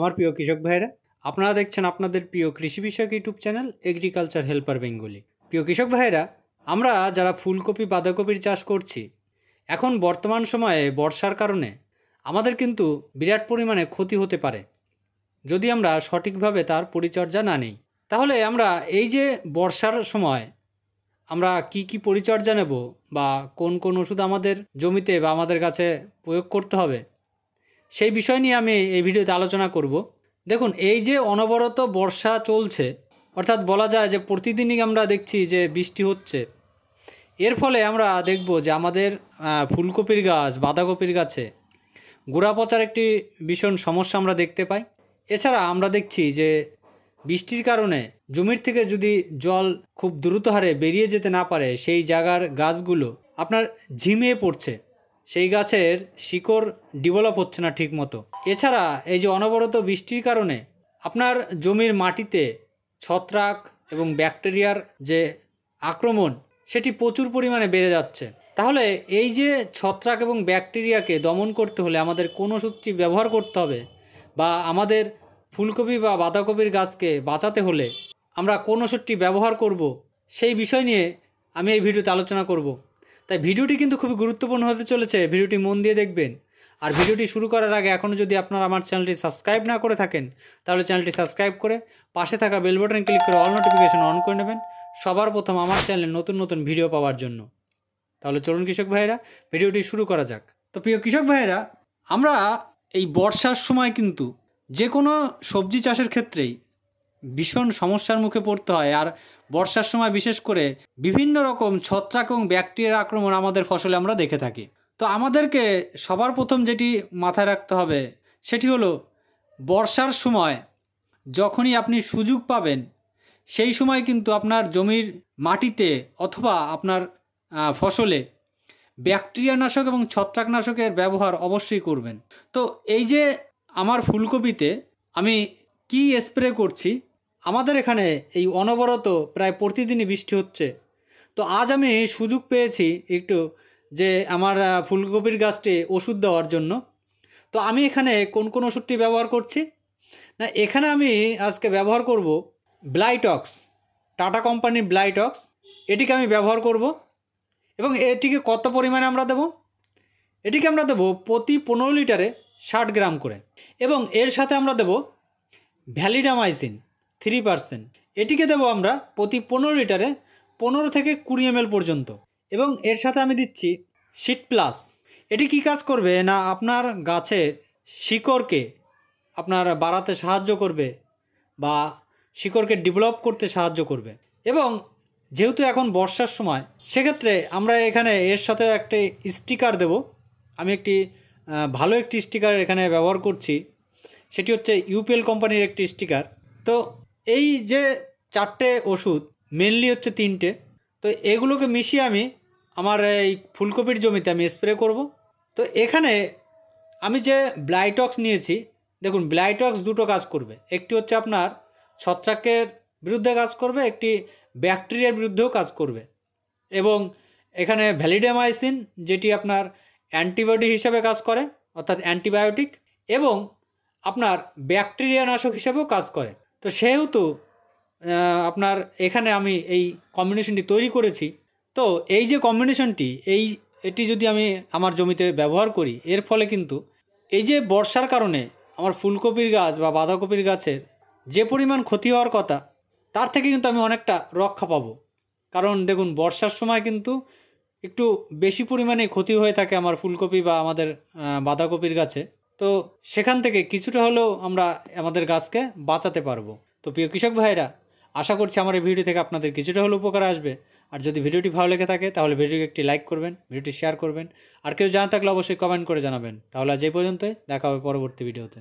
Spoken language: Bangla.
আমার প্রিয় কৃষক ভাইরা, আপনারা দেখছেন আপনাদের প্রিয় কৃষি বিষয়ক YouTube channel agriculture helper Bengali. প্রিয় কৃষক ভাইরা, আমরা যারা ফুলকপি বাঁধাকপির চাষ করছি, এখন বর্তমান সময়ে বর্ষার কারণে আমাদের কিন্তু বিরাট পরিমাণে ক্ষতি হতে পারে যদি আমরা সঠিকভাবে তার পরিচর্যা না নিই। তাহলে আমরা এই যে বর্ষার সময় আমরা কি পরিচর্যা নেব বা কোন কোন ওষুধ আমাদের জমিতে বা আমাদের গাছে প্রয়োগ করতে হবে, সেই বিষয় নিয়ে আমি এই ভিডিওতে আলোচনা করব। দেখুন, এই যে অনবরত বর্ষা চলছে, অর্থাৎ বলা যায় যে প্রতিদিনই আমরা দেখছি যে বৃষ্টি হচ্ছে, এর ফলে আমরা দেখব যে আমাদের ফুলকপির গাছ, বাঁধাকপির গাছে গোড়া পচার একটি ভীষণ সমস্যা আমরা দেখতে পাই। এছাড়া আমরা দেখছি যে বৃষ্টির কারণে জমির থেকে যদি জল খুব দ্রুত হারে বেরিয়ে যেতে না পারে, সেই জায়গার গাছগুলো আপনার ঝিমিয়ে পড়ছে, সেই গাছের শিকড় ডেভেলপ হচ্ছে না ঠিক মতো। এছাড়া এই যে অনবরত বৃষ্টির কারণে আপনার জমির মাটিতে ছত্রাক এবং ব্যাকটেরিয়ার যে আক্রমণ, সেটি প্রচুর পরিমাণে বেড়ে যাচ্ছে। তাহলে এই যে ছত্রাক এবং ব্যাকটেরিয়াকে দমন করতে হলে আমাদের কোন ওষুধটি ব্যবহার করতে হবে, বা আমাদের ফুলকপি বা বাঁধাকপির গাছকে বাঁচাতে হলে আমরা কোন ওষুধটি ব্যবহার করব, সেই বিষয় নিয়ে আমি এই ভিডিওতে আলোচনা করব। তাই ভিডিওটি কিন্তু খুবই গুরুত্বপূর্ণ হতে চলেছে, ভিডিওটি মন দিয়ে দেখবেন। আর ভিডিওটি শুরু করার আগে এখনও যদি আপনারা আমার চ্যানেলটি সাবস্ক্রাইব না করে থাকেন, তাহলে চ্যানেলটি সাবস্ক্রাইব করে পাশে থাকা বেল বাটন ক্লিক করে অল নোটিফিকেশন অন করে নেবেন সবার প্রথম আমার চ্যানেলে নতুন নতুন ভিডিও পাওয়ার জন্য। তাহলে চলুন কৃষক ভাইয়েরা, ভিডিওটি শুরু করা যাক। তো প্রিয় কৃষক ভাইয়েরা, আমরা এই বর্ষার সময় কিন্তু যে কোনো সবজি চাষের ক্ষেত্রেই ভীষণ সমস্যার মুখে পড়তে হয়। আর বর্ষার সময় বিশেষ করে বিভিন্ন রকম ছত্রাক এবং ব্যাকটেরিয়ার আক্রমণ আমাদের ফসলে আমরা দেখে থাকি। তো আমাদেরকে সবার প্রথম যেটি মাথায় রাখতে হবে, সেটি হলো বর্ষার সময় যখনই আপনি সুযোগ পাবেন, সেই সময় কিন্তু আপনার জমির মাটিতে অথবা আপনার ফসলে ব্যাকটেরিয়ানাশক এবং ছত্রাকনাশকের ব্যবহার অবশ্যই করবেন। তো এই যে আমার ফুলকপিতে আমি কি স্প্রে করছি, আমাদের এখানে এই অনবরত প্রায় প্রতিদিনই বৃষ্টি হচ্ছে। তো আজ আমি সুযোগ পেয়েছি একটু যে আমার ফুলকপির গাছটি ওষুধ দেওয়ার জন্য। তো আমি এখানে কোন কোন ওষুধটি ব্যবহার করছি না, এখানে আমি আজকে ব্যবহার করব ব্লাইটক্স, টাটা কোম্পানির ব্লাইটক্স। এটিকে আমি ব্যবহার করব এবং এটিকে কত পরিমাণে আমরা দেব, এটিকে আমরা দেব প্রতি 15 লিটারে 60 গ্রাম করে। এবং এর সাথে আমরা দেব ভ্যালিডামাইসিন 3%, এটিকে দেব আমরা প্রতি 15 লিটারে 15 থেকে 20 ml পর্যন্ত। এবং এর সাথে আমি দিচ্ছি সিট প্লাস। এটি কী কাজ করবে না, আপনার গাছের শিকড়কে আপনার বাড়াতে সাহায্য করবে বা শিকড়কে ডেভেলপ করতে সাহায্য করবে। এবং যেহেতু এখন বর্ষার সময়, সেক্ষেত্রে আমরা এখানে এর সাথে একটি স্টিকার দেব। আমি একটি ভালো একটি স্টিকার এখানে ব্যবহার করছি, সেটি হচ্ছে ইউপিএল কোম্পানির একটি স্টিকার। তো এই যে 4টে ওষুধ, মেনলি হচ্ছে 3টে, তো এগুলোকে মিশিয়ে আমি আমার এই ফুলকপির জমিতে আমি স্প্রে করব। তো এখানে আমি যে ব্লাইটক্স নিয়েছি, দেখুন ব্লাইটক্স দুটো কাজ করবে। একটি হচ্ছে আপনার ছত্রাকের বিরুদ্ধে কাজ করবে, একটি ব্যাকটেরিয়ার বিরুদ্ধেও কাজ করবে। এবং এখানে ভ্যালিডামাইসিন, যেটি আপনার অ্যান্টিবডি হিসাবে কাজ করে, অর্থাৎ অ্যান্টিবায়োটিক, এবং আপনার ব্যাকটেরিয়া নাশক হিসাবেও কাজ করে। তো সেহেতু আপনার এখানে আমি এই কম্বিনেশনটি তৈরি করেছি। তো এই যে কম্বিনেশনটি, এটি যদি আমি আমার জমিতে ব্যবহার করি, এর ফলে কিন্তু এই যে বর্ষার কারণে আমার ফুলকপির গাছ বা বাঁধাকপির গাছের যে পরিমাণ ক্ষতি হওয়ার কথা, তার থেকে কিন্তু আমি অনেকটা রক্ষা পাবো। কারণ দেখুন, বর্ষার সময় কিন্তু একটু বেশি পরিমাণে ক্ষতি হয়ে থাকে আমার ফুলকপি বা আমাদের বাঁধাকপির গাছে। তো সেখান থেকে কিছুটা হলেও আমরা আমাদের গাছকে বাঁচাতে পারবো। তো প্রিয় কৃষক ভাইরা, আশা করছি আমার এই ভিডিও থেকে আপনাদের কিছুটা হলেও উপকার আসবে। আর যদি ভিডিওটি ভালো লেগে থাকে, তাহলে ভিডিওকে একটি লাইক করবেন, ভিডিওটি শেয়ার করবেন, আর কেউ জানা থাকলে অবশ্যই কমেন্ট করে জানাবেন। তাহলে আজ এই পর্যন্তই, দেখা হবে পরবর্তী ভিডিওতে।